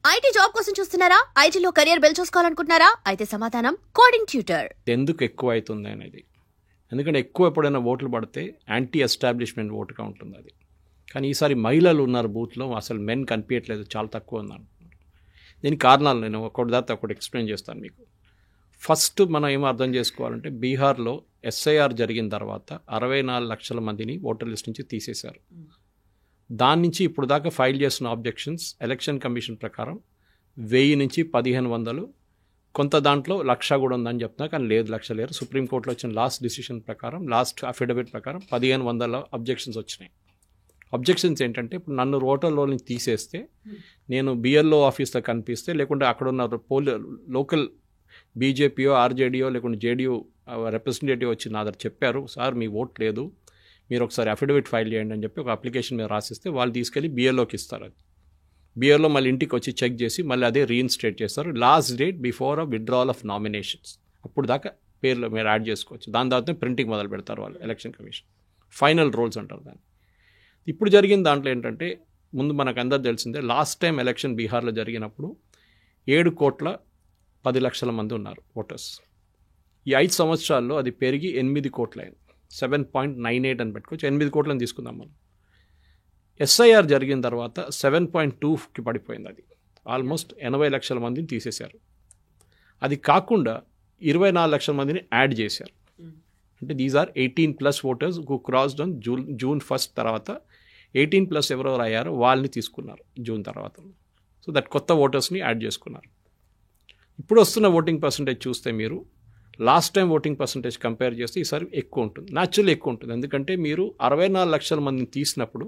IT job కోసం చూస్తున్నారా? ఐటీలో కెరియర్ బిల్డ్ చూసుకోవాలనుకుంటున్నారా? అయితే సమాధానం కోడింగ్ ట్యూటర్. ఎందుకు ఎక్కువ అవుతుంది అనేది, ఎందుకంటే ఎక్కువ ఎప్పుడైనా ఓట్లు పడితే యాంటీ ఎస్టాబ్లిష్మెంట్ ఓటుగా ఉంటుంది అది. కానీ ఈసారి మహిళలు ఉన్నారు బూత్లో, అసలు మెన్ కనిపించట్లేదు, చాలా తక్కువ ఉంది అంటున్నారు. దీనికి కారణాలు నేను ఒకటి దాకా ఒకటి ఎక్స్ప్లెయిన్ చేస్తాను మీకు. ఫస్ట్ మనం ఏమో అర్థం చేసుకోవాలంటే, బీహార్లో ఎస్ఐఆర్ జరిగిన తర్వాత 64 లక్షల మందిని ఓటర్ లిస్ట్ నుంచి తీసేశారు. దాని నుంచి ఇప్పుడు దాకా ఫైల్ చేసిన ఆబ్జెక్షన్స్ ఎలక్షన్ కమిషన్ ప్రకారం 1000 నుంచి 1500, కొంత దాంట్లో 1,00,000 కూడా ఉందని చెప్తున్నారు, కానీ లేదు 1,00,000 లేరు. సుప్రీంకోర్టులో వచ్చిన లాస్ట్ డిసిషన్ ప్రకారం, లాస్ట్ అఫిడవిట్ ప్రకారం 1500 అబ్జెక్షన్స్ వచ్చినాయి. అబ్జెక్షన్స్ ఏంటంటే, ఇప్పుడు నన్ను ఓటర్లో నుంచి తీసేస్తే, నేను బిఎల్ఓ ఆఫీస్లో కనిపిస్తే, లేకుంటే అక్కడ ఉన్న లోకల్ బీజేపీయో ఆర్జేడీయో లేకుంటే జేడీయూ రిప్రజెంటేటివ్ వచ్చి నా దగ్గర చెప్పారు, సార్ మీ ఓట్ లేదు, మీరు ఒకసారి అఫిడవిట్ ఫైల్ చేయండి అని చెప్పి ఒక అప్లికేషన్ మీద రాసిస్తే, వాళ్ళు తీసుకెళ్ళి బిఎల్ఓకి ఇస్తారు. అది బిఎల్ఓ మళ్ళీ ఇంటికి వచ్చి చెక్ చేసి మళ్ళీ అదే రీఇన్స్టేట్ చేస్తారు. Last date before withdrawal of nominations, అప్పుడు దాకా పేర్లు మీరు యాడ్ చేసుకోవచ్చు. దాని తర్వాత ప్రింటింగ్ మొదలు పెడతారు వాళ్ళు, ఎలక్షన్ కమిషన్ ఫైనల్ రోల్స్ అంటారు దాన్ని. ఇప్పుడు జరిగిన దాంట్లో ఏంటంటే, ముందు మనకు అందరు తెలిసిందే, లాస్ట్ టైం ఎలక్షన్ బీహార్లో జరిగినప్పుడు 7,10,00,000 మంది ఉన్నారు ఓటర్స్. ఈ 5 సంవత్సరాల్లో అది పెరిగి 8 కోట్లు అయింది. 7.98 అని పెట్టుకోవచ్చు, 8 కోట్లని తీసుకుందాం మనం. ఎస్ఐఆర్ జరిగిన తర్వాత 7.2కి పడిపోయింది. అది ఆల్మోస్ట్ 80 లక్షల మందిని తీసేశారు. అది కాకుండా 24 లక్షల మందిని యాడ్ చేశారు. అంటే these are 18+ voters who crossed on June 1 తర్వాత 18+ ఎవరెవరు అయ్యారో వాళ్ళని తీసుకున్నారు జూన్ తర్వాత. సో దట్ కొత్త ఓటర్స్ని యాడ్ చేసుకున్నారు. ఇప్పుడు వస్తున్న ఓటింగ్ పర్సంటేజ్ చూస్తే మీరు last time voting percentage compare చేస్తే ఈసారి ఎక్కువ ఉంటుంది, న్యాచురల్లీ ఎక్కువ ఉంటుంది. ఎందుకంటే మీరు 64 లక్షల మందిని తీసినప్పుడు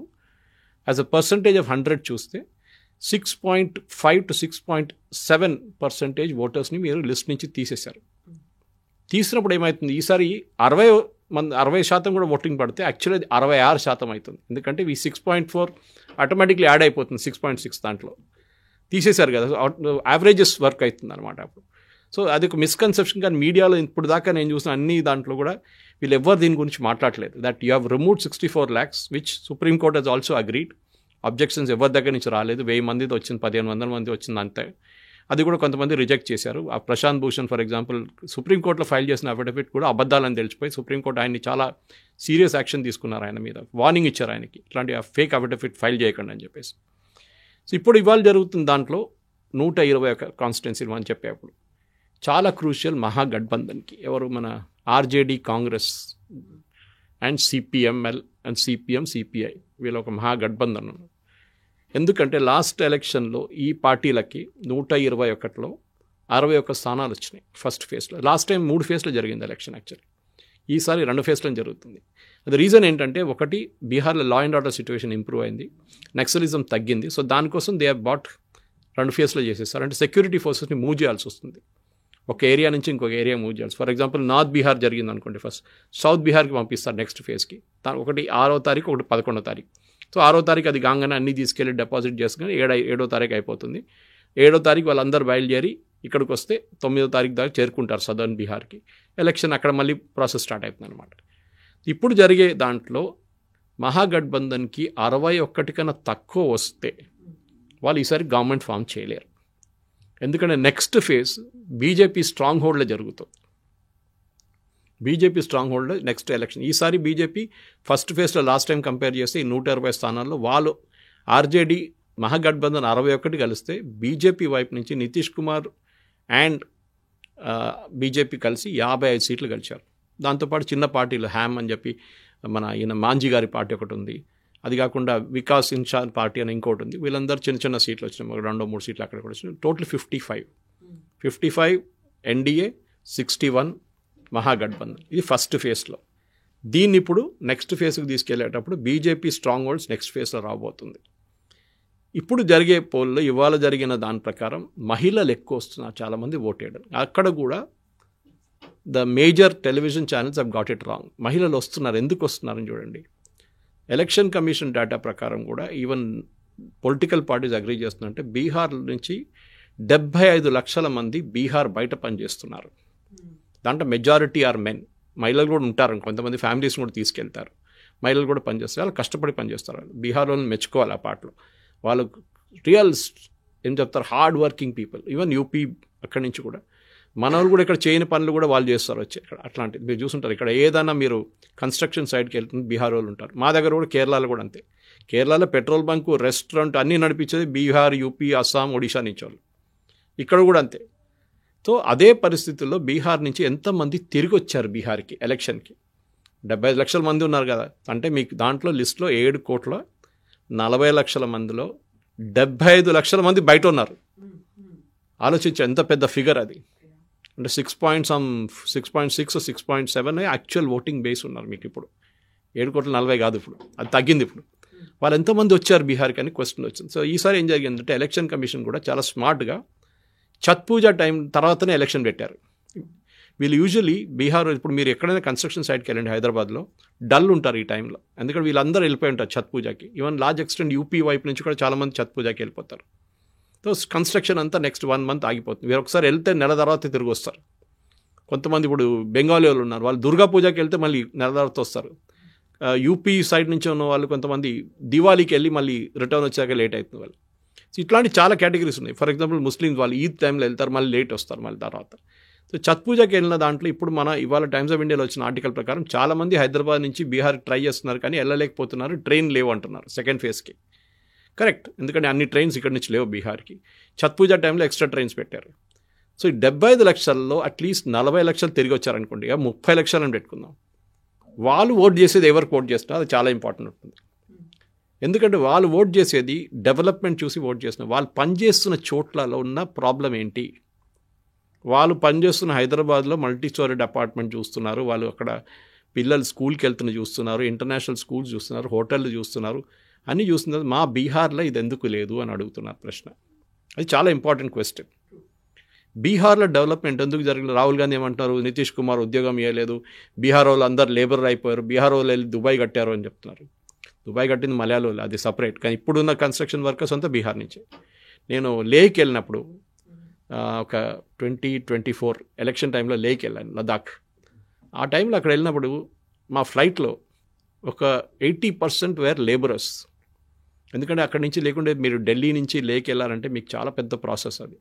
యాజ్ అ పర్సంటేజ్ ఆఫ్ 100 చూస్తే 6.5 to 6.7% ఓటర్స్ని మీరు లిస్ట్ నుంచి తీసేశారు. తీసినప్పుడు ఏమవుతుంది, ఈసారి 60% కూడా ఓటింగ్ పడితే యాక్చువల్లీ అది 66% అవుతుంది. ఎందుకంటే ఈ 6.4 ఆటోమేటిక్లీ యాడ్ అయిపోతుంది 6.6 దాంట్లో తీసేశారు కదా, యావరేజెస్ వర్క్ అవుతుంది అనమాట అప్పుడు. సో అది ఒక మిస్కన్సెప్షన్. కానీ మీడియాలో ఇప్పుడు దాకా నేను చూసిన అన్ని దాంట్లో కూడా వీళ్ళు ఎవరు దీని గురించి మాట్లాడలేదు. That you have removed 64 lakhs which Supreme Court has also agreed. Objections ఎవరి దగ్గర నుంచి రాలేదు. 1000 మందితో వచ్చింది, 1500 మంది వచ్చింది అంతే. అది కూడా కొంతమంది రిజెక్ట్ చేశారు. ఆ ప్రశాంత్ భూషణ్ ఫర్ ఎగ్జాంపుల్ సుప్రీంకోర్టులో ఫైల్ చేసిన అఫిడవిట్ కూడా అబద్ధాలని తెలిసిపోయి సుప్రీంకోర్టు ఆయన్ని చాలా సీరియస్ యాక్షన్ తీసుకున్నారు. ఆయన మీద వార్నింగ్ ఇచ్చారు ఆయనకి, ఇట్లాంటి ఫేక్ అఫిడవిట్ ఫైల్ చేయకండి అని చెప్పేసి. సో ఇప్పుడు ఇవాళ జరుగుతున్న దాంట్లో 121 కాన్స్టిట్యున్సీలు అని చెప్పేప్పుడు చాలా క్రూషియల్ మహాగఠబంధన్కి. ఎవరు, మన RJD Congress and CPML and CPM CPI, వీళ్ళ ఒక మహాగఠబంధన్. ఎందుకంటే లాస్ట్ ఎలక్షన్లో ఈ పార్టీలకి 121లో 61 స్థానాలు వచ్చినాయి ఫస్ట్ ఫేజ్లో. లాస్ట్ టైం 3 ఫేజ్లో జరిగింది ఎలక్షన్ యాక్చువల్లీ, ఈసారి 2 ఫేజ్లో జరుగుతుంది. అది రీజన్ ఏంటంటే, ఒకటి బీహార్లో law and order situation improve అయింది, నక్సలిజం తగ్గింది. సో దానికోసం దే హ్యావ్ బాట్ 2 ఫేజ్లో చేసేస్తారు. అంటే సెక్యూరిటీ ఫోర్సెస్ని మూవ్ చేయాల్సి వస్తుంది, ఒక ఏరియా నుంచి ఇంకొక ఏరియా మూవ్ చేయాల్సి. ఫర్ ఎగ్జాంపుల్ నార్త్ బీహార్ జరిగింది అనుకోండి, ఫస్ట్ సౌత్ బీహార్కి పంపిస్తారు నెక్స్ట్ ఫేజ్కి. ఒకటి 6వ తారీఖు, ఒకటి 11వ తారీఖు. సో 6వ తారీఖు అది కాగానే అన్నీ తీసుకెళ్ళి డిపాజిట్ చేసుకుని 7వ తారీఖు అయిపోతుంది. 7వ తారీఖు వాళ్ళందరూ బయలుదేరి ఇక్కడికి వస్తే 9వ తారీఖు దాకా చేరుకుంటారు సదర్న్ బీహార్కి. ఎలక్షన్ అక్కడ మళ్ళీ ప్రాసెస్ స్టార్ట్ అవుతుంది అనమాట. ఇప్పుడు జరిగే దాంట్లో మహాగఠబంధన్కి 61 కన్నా తక్కువ వస్తే వాళ్ళు ఈసారి గవర్నమెంట్ ఫామ్ చేయలేరు. ఎందుకంటే నెక్స్ట్ ఫేజ్ బీజేపీ స్ట్రాంగ్ హోల్డ్లో జరుగుతుంది. బీజేపీ స్ట్రాంగ్ హోల్డ్లో నెక్స్ట్ ఎలక్షన్. ఈసారి బీజేపీ ఫస్ట్ ఫేజ్లో లాస్ట్ టైం కంపేర్ చేస్తే ఈ 120 స్థానాల్లో వాళ్ళు ఆర్జేడీ మహాగఠబంధన్ 61 కలిస్తే బీజేపీ వైపు నుంచి నితీష్ కుమార్ అండ్ బీజేపీ కలిసి 55 సీట్లు గెలిచారు. దాంతోపాటు చిన్న పార్టీలు హ్యామ్ అని చెప్పి మన ఈయన మాంజీ గారి పార్టీ ఒకటి ఉంది, అది కాకుండా వికాస్ ఇన్షాన్ పార్టీ అని ఇంకోటి ఉంది. వీళ్ళందరూ చిన్న చిన్న సీట్లు వచ్చినాయి, 2-3 సీట్లు అక్కడ కూడా వచ్చినాయి. Total 55 NDA, 61 Mahagathbandhan. ఇది ఫస్ట్ ఫేజ్లో. దీన్ని ఇప్పుడు నెక్స్ట్ ఫేజ్కి తీసుకెళ్లేటప్పుడు బీజేపీ స్ట్రాంగ్ హోల్డ్స్ నెక్స్ట్ ఫేజ్లో రాబోతుంది. ఇప్పుడు జరిగే పోల్లో ఇవాళ జరిగిన దాని ప్రకారం మహిళలు ఎక్కువ వస్తున్నారు, చాలామంది ఓటేయడం. అక్కడ కూడా the major television channels have got it wrong. మహిళలు వస్తున్నారు, ఎందుకు వస్తున్నారని చూడండి. ఎలక్షన్ కమిషన్ డేటా ప్రకారం కూడా ఈవెన్ పొలిటికల్ పార్టీస్ అగ్రీ చేస్తున్నారంటే బీహార్ నుంచి 75 లక్షల మంది బీహార్ బయట పనిచేస్తున్నారు. దాంట్లో మెజారిటీ ఆర్ మెన్. మహిళలు కూడా ఉంటారు, కొంతమంది ఫ్యామిలీస్ని కూడా తీసుకెళ్తారు. మహిళలు కూడా పనిచేస్తారు, వాళ్ళు కష్టపడి పనిచేస్తారు. వాళ్ళు బీహార్లో మెచ్చుకోవాలి. ఆ పాటలో వాళ్ళు రియల్ ఏం చెప్తారు, hard working people. Even UP అక్కడి నుంచి కూడా మన వాళ్ళు కూడా ఇక్కడ చేయని పనులు కూడా వాళ్ళు చేస్తారు వచ్చి ఇక్కడ. అట్లాంటిది మీరు చూస్తుంటారు. ఇక్కడ ఏదైనా మీరు కన్స్ట్రక్షన్ సైడ్కి వెళ్తుంది బీహార్ వాళ్ళు ఉంటారు. మా దగ్గర కూడా కేరళలో కూడా అంతే. కేరళలో పెట్రోల్ బంకు, రెస్టారెంట్ అన్నీ నడిపించేది బీహార్, యూపీ, అస్సాం, ఒడిషా నుంచి వాళ్ళు. ఇక్కడ కూడా అంతే. సో అదే పరిస్థితుల్లో బీహార్ నుంచి ఎంతమంది తిరిగి వచ్చారు బీహార్కి ఎలక్షన్కి? 75 లక్షల మంది ఉన్నారు కదా. అంటే మీకు దాంట్లో లిస్ట్లో 7 కోట్ల 40 లక్షల మందిలో 75 లక్షల మంది బయట ఉన్నారు. ఆలోచించే ఎంత పెద్ద ఫిగర్ అది. అంటే 6.6 6.7 యాక్చువల్ ఓటింగ్ బేస్ ఉన్నారు మీకు ఇప్పుడు. 7 కోట్ల 40 కాదు ఇప్పుడు, అది తగ్గింది ఇప్పుడు. వాళ్ళు ఎంతమంది వచ్చారు బీహార్కి అని క్వశ్చన్ వచ్చింది. సో ఈసారి ఏం జరిగిందంటే ఎలక్షన్ కమిషన్ కూడా చాలా స్మార్ట్గా ఛత్ పూజ టైం తర్వాతనే ఎలక్షన్ పెట్టారు. వీళ్ళు యూజువల్లీ బీహార్, ఇప్పుడు మీరు ఎక్కడైనా కన్స్ట్రక్షన్ సైట్కి వెళ్ళండి హైదరాబాద్లో, డల్ ఉంటారు ఈ టైంలో. ఎందుకంటే వీళ్ళందరూ వెళ్ళిపోయి ఉంటారు ఛత్ పూజకి. ఈవెన్ లార్జ్ ఎక్స్టెంట్ యూపీ వైపు నుంచి కూడా చాలామంది ఛత్ పూజకి వెళ్ళిపోతారు. సో కన్స్ట్రక్షన్ అంతా నెక్స్ట్ 1 మంత్ ఆగిపోతుంది. మీరు ఒకసారి వెళ్తే నెల తర్వాత తిరిగి వస్తారు. కొంతమంది ఇప్పుడు బెంగాలీ వాళ్ళు ఉన్నారు, వాళ్ళు దుర్గా పూజకి వెళ్తే మళ్ళీ నెల తర్వాత వస్తారు. యూపీ సైడ్ నుంచి ఉన్న వాళ్ళు కొంతమంది దివాళీకి వెళ్ళి మళ్ళీ రిటర్న్ వచ్చాక లేట్ అవుతుంది వాళ్ళు. సో ఇట్లాంటి చాలా కేటగిరీస్ ఉన్నాయి. ఫర్ ఎగ్జాంపుల్ ముస్లిమ్స్ వాళ్ళు ఈద్ టైంలో వెళ్తారు, మళ్ళీ లేట్ వస్తారు మళ్ళీ తర్వాత. సో ఛత్ పూజకి వెళ్ళిన దాంట్లో ఇప్పుడు ఇవాళ టైమ్స్ ఆఫ్ ఇండియాలో వచ్చిన ఆర్టికల్ ప్రకారం చాలామంది హైదరాబాద్ నుంచి బీహార్కి ట్రై చేస్తున్నారు, కానీ వెళ్ళలేకపోతున్నారు. ట్రైన్ లేవు అంటున్నారు సెకండ్ ఫేజ్కి. కరెక్ట్, ఎందుకంటే అన్ని ట్రైన్స్ ఇక్కడ నుంచి లేవు బీహార్కి. ఛత్ పూజ టైంలో ఎక్స్ట్రా ట్రైన్స్ పెట్టారు. సో ఈ 75 లక్షల్లో అట్లీస్ట్ 40 లక్షలు తిరిగి వచ్చారనుకోండి, 30 లక్షలని పెట్టుకుందాం. వాళ్ళు ఓట్ చేసేది ఎవరికి ఓట్ చేస్తారో అది చాలా ఇంపార్టెంట్ ఉంటుంది. ఎందుకంటే వాళ్ళు ఓట్ చేసేది డెవలప్మెంట్ చూసి ఓట్ చేస్తున్నారు. వాళ్ళు పనిచేస్తున్న చోట్లలో ఉన్న ప్రాబ్లం ఏంటి? వాళ్ళు పనిచేస్తున్న హైదరాబాద్లో మల్టీ స్టోరీడ్ అపార్ట్మెంట్ చూస్తున్నారు, వాళ్ళు అక్కడ పిల్లలు స్కూల్కి వెళ్తున్న చూస్తున్నారు, ఇంటర్నేషనల్ స్కూల్స్ చూస్తున్నారు, హోటళ్ళు చూస్తున్నారు, అన్నీ చూస్తున్నారు. మా బీహార్లో ఇది ఎందుకు లేదు అని అడుగుతున్నారు ప్రశ్న. అది చాలా ఇంపార్టెంట్ క్వశ్చన్. బీహార్లో డెవలప్మెంట్ ఎందుకు జరిగింది? రాహుల్ గాంధీ ఏమంటున్నారు, నితీష్ కుమార్ ఉద్యోగం ఇవ్వలేదు, బీహార్ వాళ్ళు అందరు లేబర్ అయిపోయారు, బీహార్ వాళ్ళు వెళ్ళి దుబాయ్ కట్టారు అని చెప్తున్నారు. దుబాయ్ కట్టింది మలయాళం, అది సపరేట్. కానీ ఇప్పుడున్న కన్స్ట్రక్షన్ వర్కర్స్ అంతా బీహార్ నుంచి. నేను లేక్ వెళ్ళినప్పుడు ఒక 2024 ఎలక్షన్ టైంలో లేక్ వెళ్ళాను, లదాఖ్. ఆ టైంలో అక్కడ వెళ్ళినప్పుడు మా ఫ్లైట్లో ఒక 80% వేర్ లేబరర్స్. ఎందుకంటే అక్కడి నుంచి లేకుంటే మీరు ఢిల్లీ నుంచి లేక్ వెళ్ళాలంటే మీకు చాలా పెద్ద ప్రాసెస్ అది.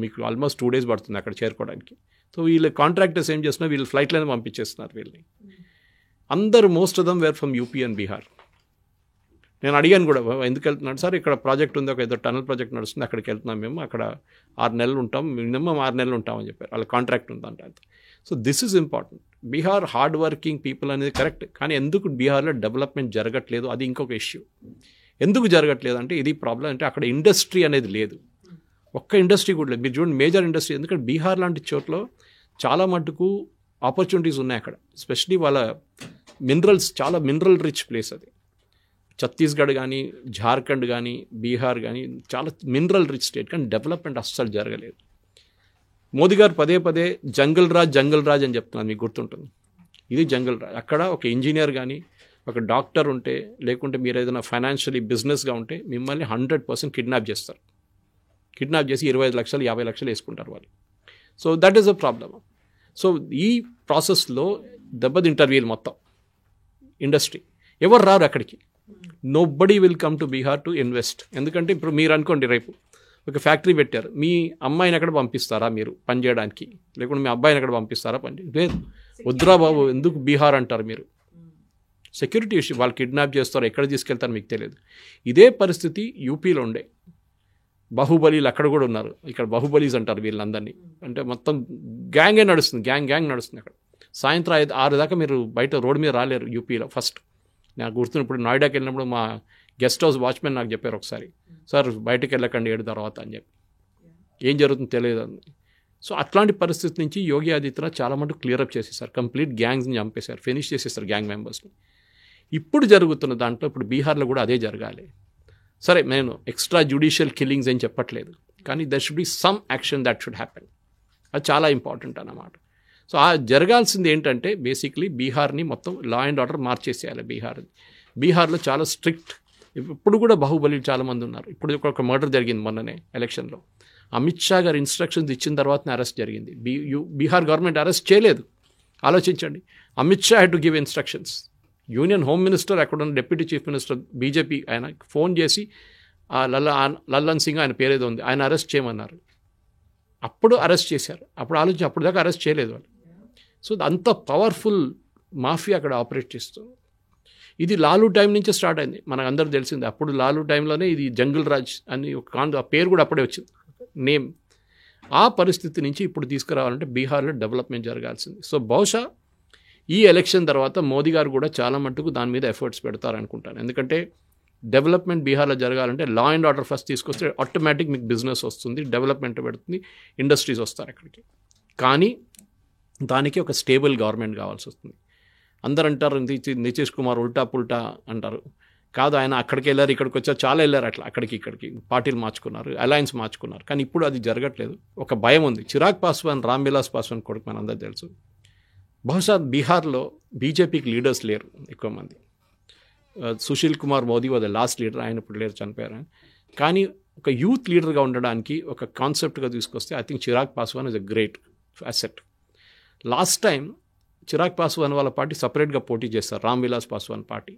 మీకు ఆల్మోస్ట్ 2 days పడుతుంది అక్కడ చేరుకోవడానికి. సో వీళ్ళ కాంట్రాక్టర్స్ ఏం చేస్తున్నారు, వీళ్ళు ఫ్లైట్లోనే పంపించేస్తున్నారు వీళ్ళని. అందరూ most of them where from UP and Bihar. నేను అడిగాను కూడా, ఎందుకు వెళ్తున్నాడు సార్? ఇక్కడ ప్రాజెక్ట్ ఉంది, ఒక ఏదో టనల్ ప్రాజెక్ట్ నడుస్తుంది, అక్కడికి వెళ్తున్నాం మేము, అక్కడ 6 నెలలు ఉంటాం, మినిమం 6 నెలలు ఉంటామని చెప్పారు. వాళ్ళ కాంట్రాక్ట్ ఉందంట. So this is important. Bihar hard working people అనేది కరెక్ట్, కానీ ఎందుకు బీహార్లో డెవలప్మెంట్ జరగట్లేదు అది ఇంకొక ఇష్యూ. ఎందుకు జరగట్లేదు అంటే ఇది ప్రాబ్లం. అంటే అక్కడ ఇండస్ట్రీ అనేది లేదు, ఒక్క ఇండస్ట్రీ కూడా లేదు. మీరు చూడండి మేజర్ ఇండస్ట్రీ, ఎందుకంటే బీహార్ లాంటి చోట్ల చాలా మటుకు ఆపర్చునిటీస్ ఉన్నాయి అక్కడ. ఎస్పెషలీ వాళ్ళ మినరల్స్, చాలా మినరల్ రిచ్ ప్లేస్ అది. ఛత్తీస్గఢ్ కానీ, జార్ఖండ్ కానీ, బీహార్ కానీ చాలా మినరల్ రిచ్ స్టేట్, కానీ డెవలప్మెంట్ అస్సలు జరగలేదు. మోదీ గారు పదే పదే జంగల్ రాజ్ అని చెప్తున్నారు, మీకు గుర్తుంటుంది. ఇది జంగల్ రాజ్. అక్కడ ఒక ఇంజనీర్ కానీ, ఒక డాక్టర్ ఉంటే, లేకుంటే మీరు ఏదైనా ఫైనాన్షియలీ బిజినెస్గా ఉంటే మిమ్మల్ని 100% కిడ్నాప్ చేస్తారు. కిడ్నాప్ చేసి 25 లక్షలు 50 లక్షలు వేసుకుంటారు వాళ్ళు. So that is a problem. So ఈ ప్రాసెస్లో దెబ్బతింటారు వీళ్ళు మొత్తం ఇండస్ట్రీ. ఎవరు రారు అక్కడికి. Nobody will come to Bihar to invest. ఎందుకంటే ఇప్పుడు మీరు అనుకోండి, రేపు ఒక ఫ్యాక్టరీ పెట్టారు, మీ అమ్మాయిని ఎక్కడ పంపిస్తారా మీరు పని చేయడానికి? లేకుంటే మీ అబ్బాయిని ఎక్కడ పంపిస్తారా పని? లేదు, వద్దురా బాబు, ఎందుకు బీహార్ అంటారు మీరు? సెక్యూరిటీ ఇష్యూ, వాళ్ళు కిడ్నాప్ చేస్తారు, ఎక్కడ తీసుకెళ్తారో మీకు తెలియదు. ఇదే పరిస్థితి యూపీలో ఉండే. బాహుబలీలు అక్కడ కూడా ఉన్నారు. ఇక్కడ బాహుబలీస్ అంటారు వీళ్ళందరినీ. అంటే మొత్తం గ్యాంగే నడుస్తుంది, గ్యాంగ్ నడుస్తుంది అక్కడ. సాయంత్రం 6 దాకా మీరు బయట రోడ్డు మీద రాలేరు యూపీలో. ఫస్ట్ నాకు గుర్తున్నప్పుడు నోయిడాకి వెళ్ళినప్పుడు మా గెస్ట్ హౌస్ వాచ్మెన్ నాకు చెప్పారు ఒకసారి, సార్ బయటకు వెళ్ళకండి 7 తర్వాత అని చెప్పి. ఏం జరుగుతుందో తెలియదు అని. సో అట్లాంటి పరిస్థితి నుంచి యోగి ఆదిత్యనాథ్ చాలా మటుకు క్లియరప్ చేసేసారు. కంప్లీట్ గ్యాంగ్స్ని చంపేశారు, ఫినిష్ చేసేసారు గ్యాంగ్ మెంబర్స్ని. ఇప్పుడు జరుగుతున్న దాంట్లో ఇప్పుడు బీహార్లో కూడా అదే జరగాలి. సరే, నేను ఎక్స్ట్రా జ్యుడిషియల్ కిల్లింగ్స్ ఏం చెప్పట్లేదు, కానీ there should be some action that should happen. అది చాలా ఇంపార్టెంట్ అన్నమాట. సో ఆ జరగాల్సింది ఏంటంటే బేసిక్లీ బీహార్ని మొత్తం లా అండ్ ఆర్డర్ మార్చేసేయాలి. బీహార్లో చాలా స్ట్రిక్ట్. ఇప్పుడు కూడా బాహుబలి చాలామంది ఉన్నారు. ఇప్పుడు ఒక మర్డర్ జరిగింది మొన్ననే ఎలక్షన్లో. అమిత్ షా గారు ఇన్స్ట్రక్షన్స్ ఇచ్చిన తర్వాతనే అరెస్ట్ జరిగింది. బీహార్ గవర్నమెంట్ అరెస్ట్ చేయలేదు. ఆలోచించండి, Amit Shah had to give instructions. Union home minister, అక్కడ ఉన్న డిప్యూటీ చీఫ్ మినిస్టర్ బీజేపీ, ఆయన ఫోన్ చేసి లల్లన్ సింగ్ ఆయన పేరేదో ఉంది, ఆయన అరెస్ట్ చేయమన్నారు. అప్పుడు అరెస్ట్ చేశారు. అప్పుడు దాకా అరెస్ట్ చేయలేదు వాళ్ళు. సో అంత పవర్ఫుల్ మాఫియా అక్కడ ఆపరేట్ చేస్తుంది. ఇది లాలూ టైం నుంచే స్టార్ట్ అయింది, మనకు అందరూ తెలిసింది. అప్పుడు లాలూ టైంలోనే ఇది జంగిల్ రాజ్ అని ఒక ఆ పేరు కూడా అప్పుడే వచ్చింది, నేమ్. ఆ పరిస్థితి నుంచి ఇప్పుడు తీసుకురావాలంటే బీహార్లో డెవలప్మెంట్ జరగాల్సింది. సో బహుశా ఈ ఎలక్షన్ తర్వాత మోదీ గారు కూడా చాలా మట్టుకు దాని మీద ఎఫర్ట్స్ పెడతారనుకుంటాను. ఎందుకంటే డెవలప్మెంట్ బీహార్లో జరగాలంటే లా అండ్ ఆర్డర్ ఫస్ట్ తీసుకొస్తే ఆటోమేటిక్ మీకు బిజినెస్ వస్తుంది, డెవలప్మెంట్ పెడుతుంది, ఇండస్ట్రీస్ వస్తారు అక్కడికి. కానీ దానికి ఒక స్టేబుల్ గవర్నమెంట్ కావాల్సి వస్తుంది. అందరు అంటారు నితీష్ కుమార్ ఉల్టా పుల్టా అంటారు. కాదు, ఆయన అక్కడికి వెళ్ళారు, ఇక్కడికి వచ్చారు, చాలా వెళ్ళారు, అట్లా అక్కడికి ఇక్కడికి పార్టీలు మార్చుకున్నారు, అలయన్స్ మార్చుకున్నారు. కానీ ఇప్పుడు అది జరగట్లేదు. ఒక భయం ఉంది. చిరాగ్ పాస్వాన్, రామ్ విలాస్ పాస్వాన్ కొడుకు మన అందరూ తెలుసు. బహుశా బీహార్లో బీజేపీకి లీడర్స్ లేరు ఎక్కువ మంది. Sushil Kumar Modi was the last leader, ఆయన ఇప్పుడు లేరు, చనిపోయారు. కానీ ఒక యూత్ లీడర్గా ఉండడానికి ఒక కాన్సెప్ట్గా తీసుకొస్తే I think Chirag Paswan is a great asset. Last time Chirag Paswan వాళ్ళ పార్టీ సపరేట్గా పోటీ చేస్తారు, రామ్ విలాస్ పాస్వాన్ పార్టీ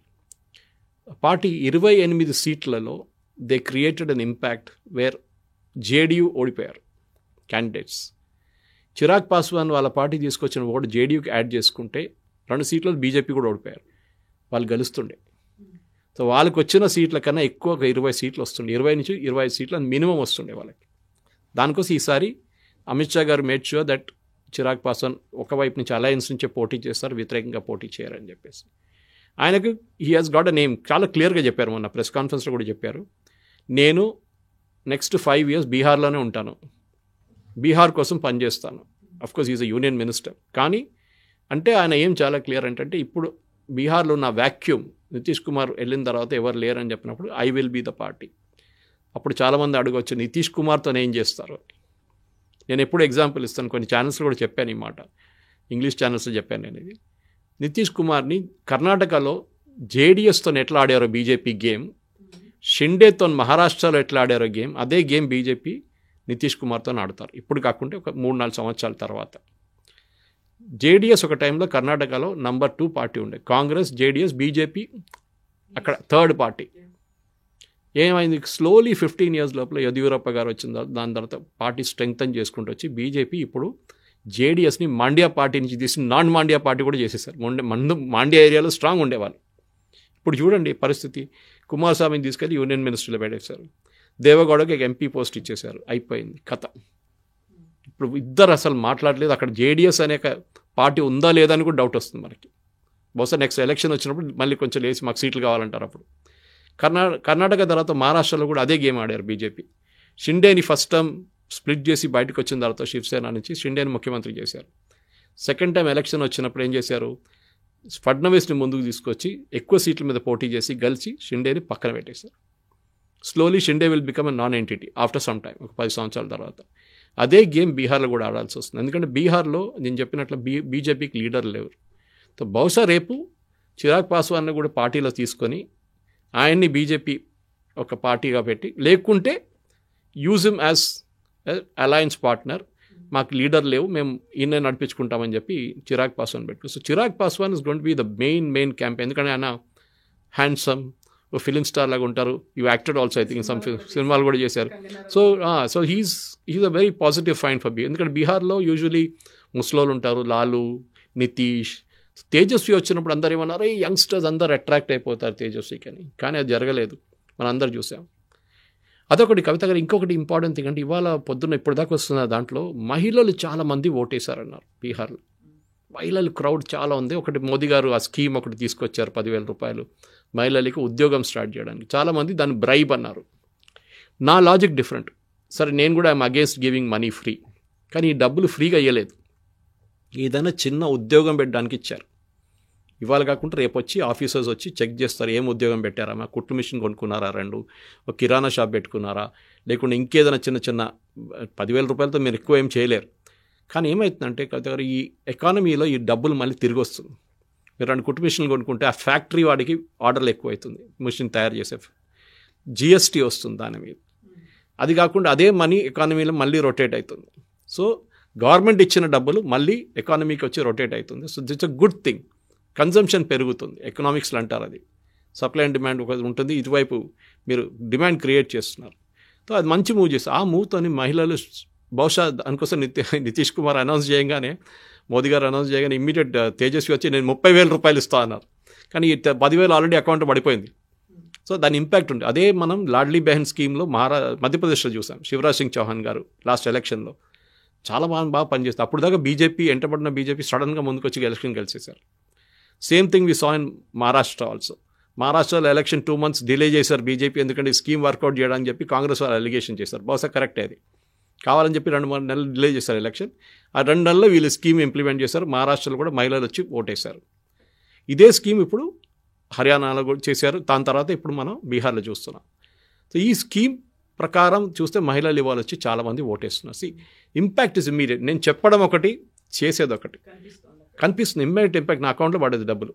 28 సీట్లలో they created an impact where JDU ఓడిపోయారు క్యాండిడేట్స్. చిరాగ్ పాస్వాన్ వాళ్ళ పార్టీ తీసుకొచ్చిన ఓటు జేడీయూకి యాడ్ చేసుకుంటే 2 సీట్లలో బీజేపీ కూడా ఓడిపోయారు, వాళ్ళు గెలుస్తుండే. సో వాళ్ళకి వచ్చిన సీట్ల కన్నా ఎక్కువ ఒక 20 సీట్లు వస్తుండే, 20 నుంచి 25 సీట్లు మినిమం వస్తుండే వాళ్ళకి. దానికోసం ఈసారి అమిత్ షా గారు made sure that Chirag Paswan ఒకవైపు నుంచి అలయన్స్ నుంచే పోటీ చేస్తారు, వ్యతిరేకంగా పోటీ చేయరని చెప్పేసి. ఆయనకు he has got a name, చాలా క్లియర్గా చెప్పారు, మొన్న ప్రెస్ కాన్ఫరెన్స్లో కూడా చెప్పారు, నేను నెక్స్ట్ 5 years బీహార్లోనే ఉంటాను, బీహార్ కోసం పనిచేస్తాను. Of course is a union minister. కానీ అంటే ఆయన ఏం చాలా క్లియర్ అంటే ఇప్పుడు బీహార్లో ఉన్న వ్యాక్యూమ్, నితీష్ కుమార్ వెళ్ళిన తర్వాత ఎవరు లేరని చెప్పినప్పుడు I will be the party. అప్పుడు చాలామంది అడగవచ్చు నితీష్ కుమార్తో ఏం చేస్తారు. నేను ఎప్పుడు ఎగ్జాంపుల్ ఇస్తాను, కొన్ని ఛానల్స్లో కూడా చెప్పాను ఈ మాట, ఇంగ్లీష్ ఛానల్స్లో చెప్పాను నేను ఇది. నితీష్ కుమార్ని కర్ణాటకలో జేడీఎస్తో ఎట్లా ఆడారో బీజేపీ గేమ్, షిండేతో మహారాష్ట్రలో ఎట్లా ఆడారో గేమ్, అదే గేమ్ బీజేపీ నితీష్ కుమార్తో ఆడతారు. ఇప్పుడు కాకుంటే ఒక 3-4 సంవత్సరాల తర్వాత. జేడీఎస్ ఒక టైంలో కర్ణాటకలో నంబర్ 2 పార్టీ ఉండే, కాంగ్రెస్, జేడీఎస్, బీజేపీ అక్కడ 3rd పార్టీ. ఏమైంది, స్లోలీ 15 years లోపల యదియూరప్ప గారు వచ్చిన దాని తర్వాత పార్టీ స్ట్రెంగ్తన్ చేసుకుంటూ వచ్చి బీజేపీ ఇప్పుడు జేడీఎస్ని మాండ్యా పార్టీ నుంచి తీసి నాన్ మాండ్యా పార్టీ కూడా చేసేసారు. మాండ్యా ఏరియాలో స్ట్రాంగ్ ఉండేవాళ్ళు. ఇప్పుడు చూడండి పరిస్థితి, కుమారస్వామిని తీసుకెళ్ళి యూనియన్ మినిస్టర్లో పెట్టేశారు, దేవగౌడకి ఎంపీ పోస్ట్ ఇచ్చేశారు, అయిపోయింది కథ. ఇప్పుడు ఇద్దరు అసలు మాట్లాడలేదు. అక్కడ జేడీఎస్ అనే పార్టీ ఉందా లేదా అని కూడా డౌట్ వస్తుంది మనకి. బహుశా నెక్స్ట్ ఎలక్షన్ వచ్చినప్పుడు మళ్ళీ కొంచెం లేచి మాకు సీట్లు కావాలంటారు. అప్పుడు కర్ణాటక తర్వాత మహారాష్ట్రలో కూడా అదే గేమ్ ఆడారు బీజేపీ. షిండేని ఫస్ట్ టైం స్ప్లిట్ చేసి బయటకు వచ్చిన తర్వాత శివసేన నుంచి షిండేని ముఖ్యమంత్రి చేశారు. సెకండ్ టైం ఎలక్షన్ వచ్చినప్పుడు ఏం చేశారు, ఫడ్నవీస్ని ముందుకు తీసుకొచ్చి ఎక్కువ సీట్ల మీద పోటీ చేసి గెలిచి షిండేని పక్కన పెట్టేశారు. Slowly Shinde will become a non entity after some time, ఒక 10 సంవత్సరాల తర్వాత. అదే గేమ్ బీహార్లో కూడా ఆడాల్సి వస్తుంది. ఎందుకంటే బీహార్లో నేను చెప్పినట్లు బీజేపీకి లీడర్ లేరు. సో బహుశా రేపు చిరాగ్ పాస్వాన్ని కూడా పార్టీలో తీసుకొని ఆయన్ని బీజేపీ ఒక పార్టీగా పెట్టి, లేకుంటే use him as alliance partner, మాకు లీడర్ లేవు, మేము ఈయన నడిపించుకుంటామని చెప్పి చిరాగ్ పాస్వాన్ పెట్టు. So Chirag Paswan is going to be the main campaign. ఎందుకంటే ఆయన హ్యాండ్సమ్, ఫిలిం స్టార్ లాగా ఉంటారు. You acted also, I think some సినిమాలు కూడా చేశారు. So he's a very positive find for be. ఎందుకంటే బీహార్లో యూజువలీ ముస్లోళ్ళు ఉంటారు, లాలు, నితీష్. తేజస్వి వచ్చినప్పుడు అందరు ఏమన్నారు, యంగ్స్టర్స్ అందరు అట్రాక్ట్ అయిపోతారు తేజస్వికి అని. కానీ అది జరగలేదు, మనం అందరు చూసాం. అదొకటి. కవిత గారు ఇంకొకటి ఇంపార్టెంట్ థింగ్ అంటే ఇవాళ పొద్దున్న ఇప్పటిదాకా వస్తున్న దాంట్లో మహిళలు చాలామంది ఓటేశారన్నారు బీహార్లో. మహిళలు క్రౌడ్ చాలా ఉంది. ఒకటి మోదీ గారు ఆ స్కీమ్ ఒకటి తీసుకొచ్చారు, 10,000 రూపాయలు మహిళలకి ఉద్యోగం స్టార్ట్ చేయడానికి. చాలామంది దాన్ని బ్రైబ్ అన్నారు. నా లాజిక్ డిఫరెంట్. సరే, నేను కూడా I'm against giving money free, కానీ ఈ డబ్బులు ఫ్రీగా ఇవ్వలేదు, ఏదైనా చిన్న ఉద్యోగం పెట్టడానికి ఇచ్చారు. ఇవాళ కాకుండా రేపు వచ్చి ఆఫీసర్స్ వచ్చి చెక్ చేస్తారు, ఏం ఉద్యోగం పెట్టారా, మా కుట్టు మిషన్ కొనుక్కున్నారా, 2 ఒక కిరాణా షాప్ పెట్టుకున్నారా, లేకుంటే ఇంకేదైనా చిన్న 10,000 రూపాయలతో మీరు ఎక్కువ ఏం చేయలేరు. కానీ ఏమవుతుందంటే కవిత గారు, ఈ ఎకానమీలో ఈ డబ్బులు మళ్ళీ తిరిగి వస్తుంది. మీరు 2 కుట్టు మిషన్లు కొనుక్కుంటే ఆ ఫ్యాక్టరీ వాడికి ఆర్డర్లు ఎక్కువ అవుతుంది, మిషన్ తయారు చేసే జిఎస్టీ వస్తుంది దాని మీద. అది కాకుండా అదే మనీ ఎకానమీలో మళ్ళీ రొటేట్ అవుతుంది. సో గవర్నమెంట్ ఇచ్చిన డబ్బులు మళ్ళీ ఎకానమీకి వచ్చి రొటేట్ అవుతుంది. So it's a good thing. Consumption పెరుగుతుంది, ఎకనామిక్స్లో అంటారు అది. సప్లై అండ్ డిమాండ్ ఒక ఉంటుంది, ఇటువైపు మీరు డిమాండ్ క్రియేట్ చేస్తున్నారు. సో అది మంచి మూవ్ చేస్తారు. ఆ మూవ్తోని మహిళలు బహుశా దానికోసం నితీష్ కుమార్ అనౌన్స్ చేయగానే, మోదీ గారు అనౌన్స్ చేయగానే ఇమ్మీడియట్ తేజస్వి వచ్చి నేను 30,000 రూపాయలు ఇస్తా అన్నారు. కానీ 10,000 ఆల్రెడీ అకౌంట్ పడిపోయింది. సో దాని ఇంపాక్ట్ ఉంది. అదే మనం లాడ్లీ బెహన్ స్కీమ్లో మధ్యప్రదేశ్లో చూసాం. శివరాజ్ సింగ్ చౌహాన్ గారు లాస్ట్ ఎలక్షన్లో చాలా బాగా పనిచేస్తారు. అప్పుడు దాకా బీజేపీ ఎంటబడిన బీజేపీ సడన్గా ముందుకు వచ్చి ఎలక్షన్ గెలిచేశారు. Same thing we saw in Maharashtra also. మహారాష్ట్రలో ఎలక్షన్ 2 months డిలే చేశారు బీజేపీ, ఎందుకంటే ఈ స్కీమ్ వర్కౌట్ చేయడానికి చెప్పి కాంగ్రెస్ వాళ్ళు అలిగేషన్ చేశారు. బహుశా కరెక్టే అది, కావాలని చెప్పి 2-3 నెలలు డిలే చేశారు ఎలక్షన్. ఆ 2 నెలల్లో వీళ్ళు స్కీమ్ ఇంప్లిమెంట్ చేశారు. మహారాష్ట్రలో కూడా మహిళలు వచ్చి ఓటేశారు. ఇదే స్కీమ్ ఇప్పుడు హర్యానాలో కూడా చేశారు. దాని తర్వాత ఇప్పుడు మనం బీహార్లో చూస్తున్నాం. సో ఈ స్కీమ్ ప్రకారం చూస్తే మహిళలు ఇవాళ వచ్చి చాలామంది ఓటేస్తున్నారు. Impact is immediate. నేను చెప్పడం ఒకటి, చేసేది ఒకటి కనిపిస్తుంది. ఇమ్మీడియట్ ఇంపాక్ట్, నా అకౌంట్లో పడేది డబ్బులు.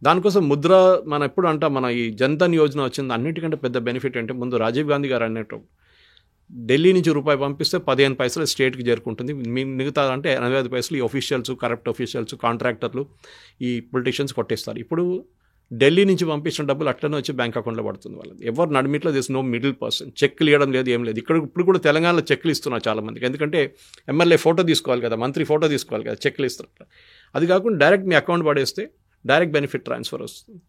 దానికోసం ముద్ర మనం ఎప్పుడు అంటాం, మన ఈ జన్ధన్ యోజన వచ్చింది. అన్నిటికంటే పెద్ద బెనిఫిట్ అంటే ముందు రాజీవ్ గాంధీ గారు అన్నట్టు ఢిల్లీ నుంచి రూపాయి పంపిస్తే 15 పైసలు స్టేట్కి చేరుకుంటుంది. మిగతా అంటే 85 పైసలు ఈ ఆఫీషియల్స్, కరప్ట్ ఆఫీషియల్స్, కాంట్రాక్టర్లు, ఈ పొలిటీషియన్స్ కొట్టేస్తారు. ఇప్పుడు ఢిల్లీ నుంచి పంపించిన డబ్బులు అట్లనే వచ్చి బ్యాంక్ అకౌంట్లో పడుతుంది వాళ్ళది. ఎవరు నడిమిట్లో దిస్ నో మిడిల్ పర్సన్. చెక్లు ఇవ్వడం లేదు, ఏం లేదు. ఇప్పుడు కూడా తెలంగాణలో చెక్లు ఇస్తున్నారు చాలామందికి. ఎందుకంటే ఎమ్మెల్యే ఫోటో తీసుకోవాలి కదా, మంత్రి ఫోటో తీసుకోవాలి కదా, చెక్లు ఇస్తారు. అది కాకుండా డైరెక్ట్ మీ అకౌంట్ పడేస్తే డైరెక్ట్ బెనిఫిట్ ట్రాన్స్ఫర్ వస్తుంది.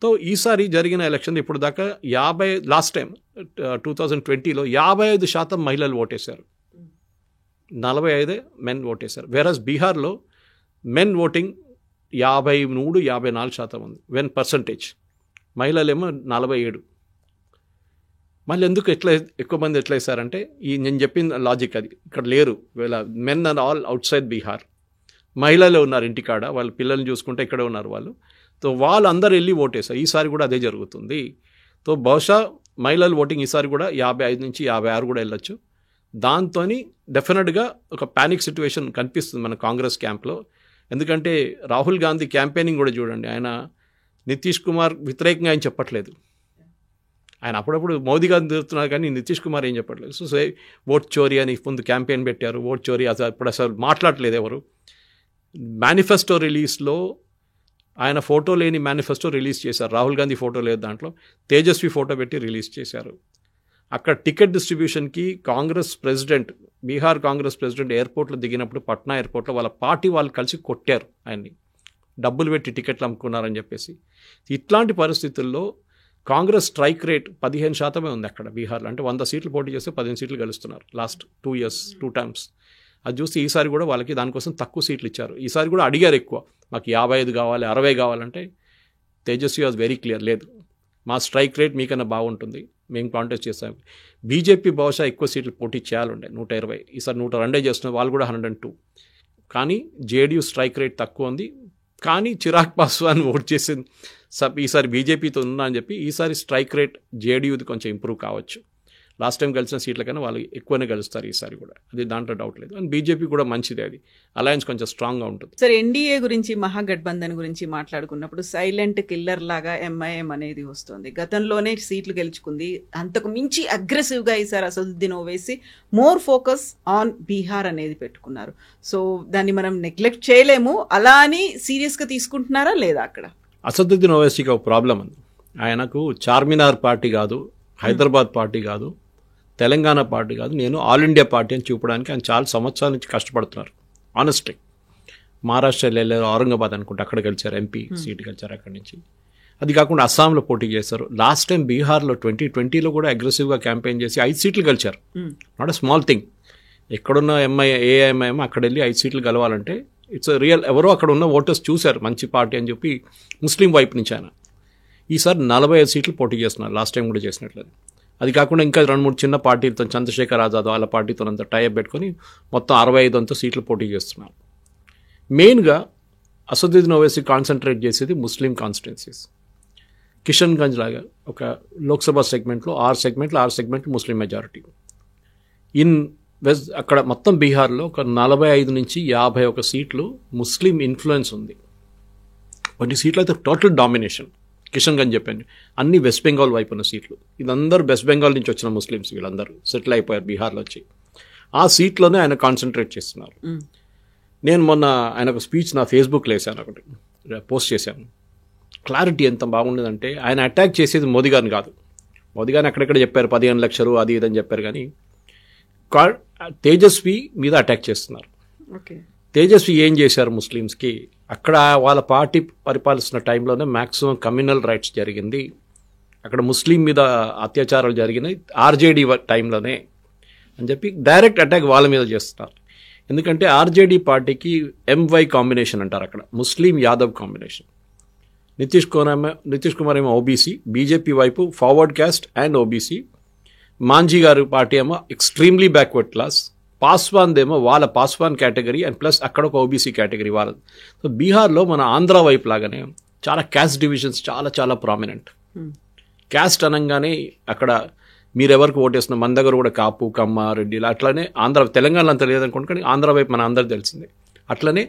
సో ఈసారి జరిగిన ఎలక్షన్ ఇప్పుడు దాకా లాస్ట్ టైం 2020లో 55% మహిళలు ఓటేశారు, 45 మెన్ ఓటేశారు. వేరస్ బీహార్లో మెన్ ఓటింగ్ 53-54% ఉంది వెన్ పర్సంటేజ్, మహిళలేమో 47. మళ్ళీ ఎందుకు ఎక్కువ మంది ఎట్లా వేశారంటే నేను చెప్పిన లాజిక్ అది. ఇక్కడ లేరు, వీళ్ళ men are all outside Bihar, మహిళలే ఉన్నారు ఇంటికాడ, వాళ్ళ పిల్లల్ని చూసుకుంటే ఇక్కడే ఉన్నారు వాళ్ళు. సో వాళ్ళందరూ వెళ్ళి ఓటేశారు. ఈసారి కూడా అదే జరుగుతుంది. సో బహుశా మహిళల ఓటింగ్ ఈసారి కూడా 55-56 కూడా వెళ్ళొచ్చు. దాంతో డెఫినెట్గా ఒక ప్యానిక్ సిచ్యువేషన్ కనిపిస్తుంది మన కాంగ్రెస్ క్యాంప్లో. ఎందుకంటే రాహుల్ గాంధీ క్యాంపెయినింగ్ కూడా చూడండి, ఆయన నితీష్ కుమార్ వ్యతిరేకంగా ఆయన చెప్పట్లేదు. ఆయన అప్పుడప్పుడు మోదీ గారిని తిరుగుతున్నారు కానీ నితీష్ కుమార్ ఏం చెప్పట్లేదు. సో ఓట్ చోరీ అని ముందు క్యాంపెయిన్ పెట్టారు. ఓట్ చోరీ ఇప్పుడు అసలు మాట్లాడట్లేదు ఎవరు. మేనిఫెస్టో రిలీజ్లో ఆయన ఫోటో లేని మేనిఫెస్టో రిలీజ్ చేశారు. రాహుల్ గాంధీ ఫోటో లేదు దాంట్లో, తేజస్వి ఫోటో పెట్టి రిలీజ్ చేశారు. అక్కడ టికెట్ డిస్ట్రిబ్యూషన్కి కాంగ్రెస్ ప్రెసిడెంట్, బీహార్ కాంగ్రెస్ ప్రెసిడెంట్ ఎయిర్పోర్ట్లో దిగినప్పుడు పట్నా ఎయిర్పోర్ట్లో వాళ్ళ పార్టీ వాళ్ళు కలిసి కొట్టారు ఆయన్ని, డబ్బులు పెట్టి టికెట్లు అమ్ముకున్నారని చెప్పేసి. ఇట్లాంటి పరిస్థితుల్లో కాంగ్రెస్ స్ట్రైక్ రేట్ 15% ఉంది అక్కడ బీహార్లో. అంటే 100 సీట్లు పోటీ చేస్తే 15 సీట్లు గెలుస్తున్నారు లాస్ట్ 2 years 2 times. అది చూస్తే ఈసారి కూడా వాళ్ళకి దానికోసం తక్కువ సీట్లు ఇచ్చారు. ఈసారి కూడా అడిగారు ఎక్కువ, మాకు 55 కావాలి, 60 కావాలంటే తేజస్వి వాజ్ వెరీ క్లియర్, లేదు మా స్ట్రైక్ రేట్ మీకన్నా బాగుంటుంది, మేము కాంటెస్ట్ చేస్తాం. బీజేపీ బహుశా ఎక్కువ సీట్లు పోటీ చేయాలండే 120, ఈసారి 102 చేస్తున్నారు, వాళ్ళు కూడా 102. కానీ జేడీయూ స్ట్రైక్ రేట్ తక్కువ ఉంది. కానీ చిరాగ్ పాస్వాన్ ఓట్ చేసింది ఈసారి బీజేపీతో ఉన్నా అని చెప్పి ఈసారి స్ట్రైక్ రేట్ జేడీయూది కొంచెం ఇంప్రూవ్ కావచ్చు. లాస్ట్ టైం గెలిచిన సీట్ల కన్నా వాళ్ళు ఎక్కువనే గెలుస్తారు ఈసారి కూడా, అది దాంట్లో డౌట్ లేదు. అండ్ బీజేపీ కూడా మంచిదే, అది అలయన్స్ కొంచెం స్ట్రాంగ్గా ఉంటుంది. సార్, ఎన్డీఏ గురించి, మహాగఠబంధన్ గురించి మాట్లాడుకున్నప్పుడు సైలెంట్ కిల్లర్ లాగా ఎంఐఎం అనేది వస్తుంది. గతంలోనే సీట్లు గెలుచుకుంది, అంతకు మించి అగ్రెసివ్గా ఈసారి Asaduddin Owaisi more focus on Bihar అనేది పెట్టుకున్నారు. సో దాన్ని మనం నెగ్లెక్ట్ చేయలేము. అలా అని సీరియస్గా తీసుకుంటున్నారా లేదా? అక్కడ అసదుద్దీన్ ఓవైసీకి ఒక ప్రాబ్లం ఉంది. ఆయనకు చార్మినార్ పార్టీ కాదు, హైదరాబాద్ పార్టీ కాదు, తెలంగాణ పార్టీ కాదు, నేను ఆల్ ఇండియా పార్టీ అని చూపడానికి ఆయన చాలా సంవత్సరాల నుంచి కష్టపడుతున్నారు. ఆనెస్ట్లీ మహారాష్ట్రలో వెళ్ళారు, ఔరంగాబాద్ అనుకుంటే అక్కడ గెలిచారు, ఎంపీ సీట్ గెలిచారు అక్కడి నుంచి. అది కాకుండా అస్సాంలో పోటీ చేశారు. లాస్ట్ టైం బీహార్లో 2020లో కూడా అగ్రెసివ్గా క్యాంపెయిన్ చేసి 5 సీట్లు గెలిచారు. Not a small thing. ఎక్కడున్న ఏఐఎంఐఎం అక్కడ వెళ్ళి 5 సీట్లు గెలవాలంటే ఇట్స్ రియల్. ఎవరో అక్కడ ఉన్న ఓటర్స్ చూశారు మంచి పార్టీ అని చెప్పి ముస్లిం వైపు నుంచి ఆయన. ఈసారి 45 సీట్లు పోటీ చేస్తున్నారు, లాస్ట్ టైం కూడా చేసినట్లేదు. అది కాకుండా ఇంకా 2-3 చిన్న పార్టీలతో, చంద్రశేఖర్ ఆజాద్ వాళ్ళ పార్టీతో అంతా టైఅప్ పెట్టుకొని మొత్తం 65 సీట్లు పోటీ చేస్తున్నారు. మెయిన్గా అసదుద్దీన్ ఓవైసీ కాన్సన్ట్రేట్ చేసేది ముస్లిం కాన్స్టిట్యున్సీస్. కిషన్గంజ్ లాగా ఒక లోక్సభ సెగ్మెంట్లో 6 సెగ్మెంట్లు ముస్లిం మెజారిటీ. అక్కడ మొత్తం బీహార్లో ఒక 45-51 సీట్లు ముస్లిం ఇన్ఫ్లుయెన్స్ ఉంది. కొన్ని సీట్లు అయితే టోటల్ డామినేషన్. కిషన్గంజ్ చెప్పాను, అన్ని వెస్ట్ బెంగాల్ వైపు ఉన్న సీట్లు. ఇదందరూ వెస్ట్ బెంగాల్ నుంచి వచ్చిన ముస్లిమ్స్, వీళ్ళందరూ సెటిల్ అయిపోయారు బీహార్లో వచ్చి. ఆ సీట్లోనే ఆయన కాన్సన్ట్రేట్ చేస్తున్నారు. నేను మొన్న ఆయన ఒక స్పీచ్ నా ఫేస్బుక్లో వేసాను, ఒకటి పోస్ట్ చేశాను. క్లారిటీ ఎంత బాగుండేదంటే ఆయన అటాక్ చేసేది మోదీ గారిని కాదు. మోదీ గారిని అక్కడెక్కడ చెప్పారు 15 లక్షలు అది ఇదని చెప్పారు, కానీ తేజస్వి మీద అటాక్ చేస్తున్నారు. ఓకే, తేజస్వి ఏం చేశారు ముస్లిమ్స్కి, అక్కడ వాళ్ళ పార్టీ పరిపాలిస్తున్న టైంలోనే మ్యాక్సిమం కమ్యూనల్ రైట్స్ జరిగింది, అక్కడ ముస్లిం మీద అత్యాచారాలు జరిగినాయి ఆర్జేడీ టైంలోనే అని చెప్పి డైరెక్ట్ అటాక్ వాళ్ళ మీద చేస్తున్నారు. ఎందుకంటే ఆర్జేడీ పార్టీకి ఎంవై కాంబినేషన్ అంటారు, అక్కడ ముస్లిం యాదవ్ కాంబినేషన్. నితీష్ కుమార్ ఏమో ఓబీసీ, బీజేపీ వైపు forward caste and OBC, Manjhi గారు పార్టీ ఏమో ఎక్స్ట్రీమ్లీ బ్యాక్వర్డ్ క్లాస్, పాస్వాన్ ఏమో వాళ్ళ పాస్వాన్ కేటగిరీ అండ్ ప్లస్ అక్కడ ఒక ఓబీసీ కేటగిరీ వాళ్ళది. సో బీహార్లో మన ఆంధ్ర వైపు లాగానే చాలా క్యాస్ట్ డివిజన్స్ చాలా చాలా ప్రామినెంట్. క్యాస్ట్ అనగానే అక్కడ మీరెవరికి ఓటేస్తున్న మన దగ్గర కూడా కాపు కమ్మ రెడ్డి అట్లనే ఆంధ్ర తెలంగాణలో అంత లేదనుకోండి, కానీ ఆంధ్ర వైపు మన అందరికి తెలిసిందే. అట్లనే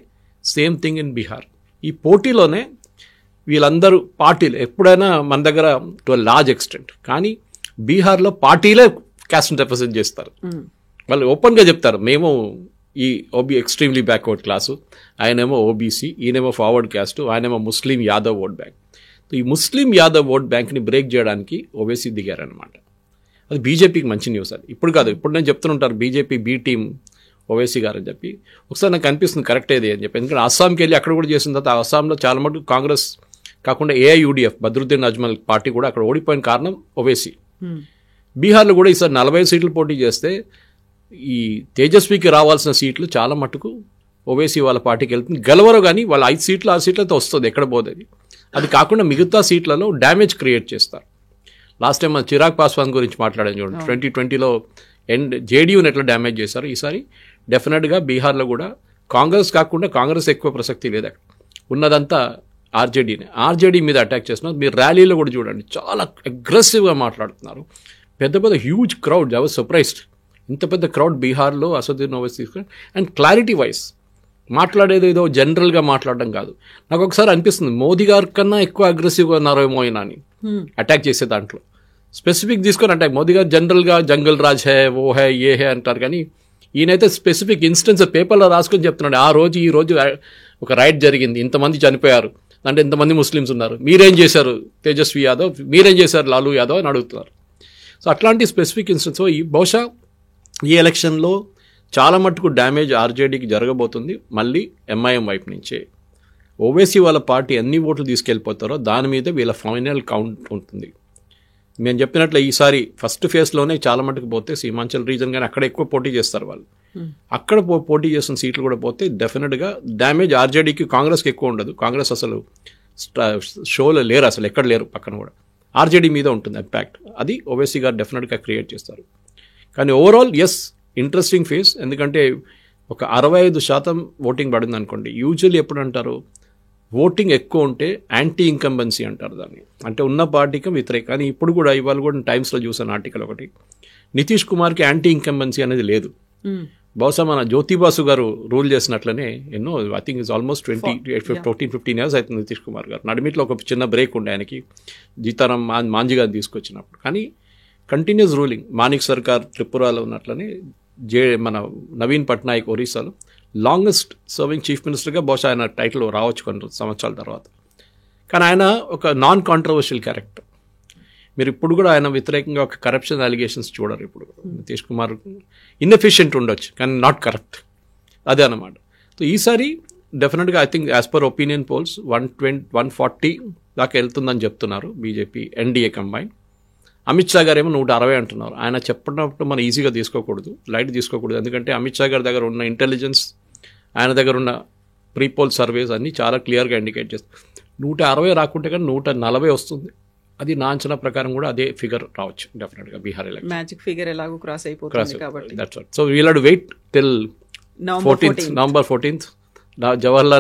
సేమ్ థింగ్ ఇన్ బీహార్. ఈ పోటీలోనే వీళ్ళందరూ పార్టీలు ఎప్పుడైనా మన దగ్గర టు లార్జ్ ఎక్స్టెంట్, కానీ బీహార్లో పార్టీలే క్యాస్ట్ని రిప్రజెంట్ చేస్తారు. వాళ్ళు ఓపెన్గా చెప్తారు మేము ఈ ఎక్స్ట్రీమ్లీ బ్యాక్వర్డ్ క్లాసు, ఆయనేమో ఓబీసీ, ఈయనేమో ఫార్వర్డ్ క్యాస్ట్, ఆయనేమో ముస్లిం యాదవ్ ఓట్ బ్యాంక్. ఈ ముస్లిం యాదవ్ ఓట్ బ్యాంక్ని బ్రేక్ చేయడానికి ఓవైసీ దిగారనమాట. అది బీజేపీకి మంచి న్యూస్. అది ఇప్పుడు కాదు, ఇప్పుడు నేను చెప్తుంటారు బీజేపీ బీ టీం ఓవైసీ గారు అని చెప్పి. ఒకసారి నాకు అనిపిస్తుంది కరెక్ట్ ఏది అని చెప్పి, ఎందుకంటే అస్సాంకి వెళ్ళి అక్కడ కూడా చేసిన తర్వాత అస్సాంలో చాలా మటుకు కాంగ్రెస్ కాకుండా ఏఐయుడిఎఫ్ బద్రుద్దీన్ అజ్మల్ పార్టీ కూడా అక్కడ ఓడిపోయిన కారణం ఓవైసీ. బీహార్లో కూడా ఈసారి 40 సీట్లు పోటీ చేస్తే ఈ తేజస్వికి రావాల్సిన సీట్లు చాలా మటుకు ఓవైసీ వాళ్ళ పార్టీకి వెళ్తుంది. గెలవరు, కానీ వాళ్ళ 5 సీట్లు 6 సీట్లతో వస్తుంది ఎక్కడ పోతుంది. అది కాకుండా మిగతా సీట్లలో డ్యామేజ్ క్రియేట్ చేస్తారు. లాస్ట్ టైం మన చిరాగ్ పాస్వాన్ గురించి మాట్లాడాను చూడండి, 2020లో జేడీయూని ఎట్లా డ్యామేజ్ చేశారు. ఈసారి డెఫినెట్గా బీహార్లో కూడా కాంగ్రెస్ కాకుండా కాంగ్రెస్ ఎక్కువ ప్రసక్తి లేదు, అక్కడ ఉన్నదంతా ఆర్జేడీని. ఆర్జేడీ మీద అటాక్ చేస్తున్నారు. మీరు ర్యాలీలో కూడా చూడండి చాలా అగ్రెసివ్గా మాట్లాడుతున్నారు. పెద్ద పెద్ద huge crowd. I was surprised, ఇంత పెద్ద క్రౌడ్ బీహార్లో అసదుద్దీన్ ఓవైసీ తీసుకుని. అండ్ క్లారిటీ వైజ్ మాట్లాడేది ఏదో జనరల్గా మాట్లాడడం కాదు. నాకు ఒకసారి అనిపిస్తుంది మోదీ గారి కన్నా ఎక్కువ అగ్రెసివ్గా ఉన్నారేమో అయినా అని అటాక్ చేసే దాంట్లో. స్పెసిఫిక్ తీసుకొని అటాక్. మోదీ గారు జనరల్గా జంగల్ రాజ్ హే ఓ హే ఏ హే అంటారు, కానీ ఈయనైతే స్పెసిఫిక్ ఇన్స్టెన్స్ పేపర్లో రాసుకొని చెప్తున్నాడు. ఈ రోజు ఒక రైట్ జరిగింది, ఇంతమంది చనిపోయారు, అంటే ఇంతమంది ముస్లిమ్స్ ఉన్నారు, మీరేం చేశారు తేజస్వి యాదవ్, మీరేం చేశారు లాలూ యాదవ్ అని అడుగుతున్నారు. సో అట్లాంటి స్పెసిఫిక్ ఇన్స్టెన్స్ బహుశా ఈ ఎలక్షన్లో చాలా మట్టుకు డ్యామేజ్ ఆర్జేడీకి జరగబోతుంది. మళ్ళీ ఎంఐఎం వైపు నుంచే ఓవైసీ వాళ్ళ పార్టీ ఎన్ని ఓట్లు తీసుకెళ్ళిపోతారో దాని మీద వీళ్ళ ఫైనల్ కౌంట్ ఉంటుంది. మేము చెప్పినట్లు ఈసారి ఫస్ట్ ఫేజ్లోనే చాలా మటుకు పోతే సీమాంచల్ రీజన్ కానీ అక్కడ ఎక్కువ పోటీ చేస్తారు వాళ్ళు. అక్కడ పోటీ చేసిన సీట్లు కూడా పోతే డెఫినెట్గా డ్యామేజ్ ఆర్జేడీకి కాంగ్రెస్కి ఎక్కువ ఉండదు. కాంగ్రెస్ అసలు షోలో లేరు, అసలు ఎక్కడ లేరు, పక్కన కూడా ఆర్జేడీ మీద ఉంటుంది ఇంపాక్ట్. అది ఓవైసీ గారు డెఫినెట్గా క్రియేట్ చేస్తారు. కానీ ఓవరాల్ ఎస్ ఇంట్రెస్టింగ్ ఫేజ్. ఎందుకంటే ఒక 65% ఓటింగ్ పడింది అనుకోండి. యూజువల్లీ ఎప్పుడు అంటారు ఓటింగ్ ఎక్కువ ఉంటే యాంటీ ఇన్కంబెన్సీ అంటారు దాన్ని, అంటే ఉన్న పార్టీకి వ్యతిరేక. కానీ ఇప్పుడు కూడా ఇవాళ కూడా టైమ్స్లో చూసాను ఆర్టికల్ ఒకటి, నితీష్ కుమార్కి యాంటీ ఇన్కంబెన్సీ అనేది లేదు. బహుశా మన జ్యోతిబాసు గారు రూల్ చేసినట్లనే ఎన్నో I think is almost 14-15 years అవుతుంది నితీష్ కుమార్ గారు. నడిమిట్లో ఒక చిన్న బ్రేక్ ఉండే ఆయనకి జీతారాం మాంజీ గారు తీసుకొచ్చినప్పుడు. కానీ కంటిన్యూస్ రూలింగ్. మాణిక్ సర్కార్ త్రిపురాలో ఉన్నట్లనే మన నవీన్ పట్నాయక్ ఒరిస్సాలో లాంగెస్ట్ సర్వింగ్ చీఫ్ మినిస్టర్గా బహుశా ఆయన టైటిల్ రావచ్చు కొన్ని సంవత్సరాల తర్వాత. కానీ ఆయన ఒక నాన్ కాంట్రవర్షియల్ క్యారెక్టర్. మీరు ఇప్పుడు కూడా ఆయన వ్యతిరేకంగా ఒక కరప్షన్ అలిగేషన్స్ చూడరు. ఇప్పుడు నితీష్ కుమార్ ఇన్ఎఫిషియెంట్ ఉండొచ్చు కానీ నాట్ కరప్ట్, అదే అన్నమాట. సో ఈసారి డెఫినెట్గా I think as per opinion polls 140 దాకా వెళ్తుందని చెప్తున్నారు BJP NDA combine. Amit Shah గారు ఏమో 160 అంటున్నారు. ఆయన చెప్పినప్పుడు మనం ఈజీగా తీసుకోకూడదు, లైట్ తీసుకోకూడదు. ఎందుకంటే అమిత్ షా గారి దగ్గర ఉన్న ఇంటెలిజెన్స్, ఆయన దగ్గర ఉన్న ప్రీపోల్ సర్వేస్ అన్నీ చాలా క్లియర్గా ఇండికేట్ చేస్తాయి. 160 రాకుంటే కానీ 140 వస్తుంది. అది నా అంచనా ప్రకారం కూడా అదే ఫిగర్ రావచ్చు డెఫినెట్గా బీహార్ ఎలక్షన్. మ్యాజిక్ ఫిగర్ ఎలాగో క్రాస్ అయిపోతుంది కాబట్టి that's what. So we'll have to wait till November 14th Jawaharlal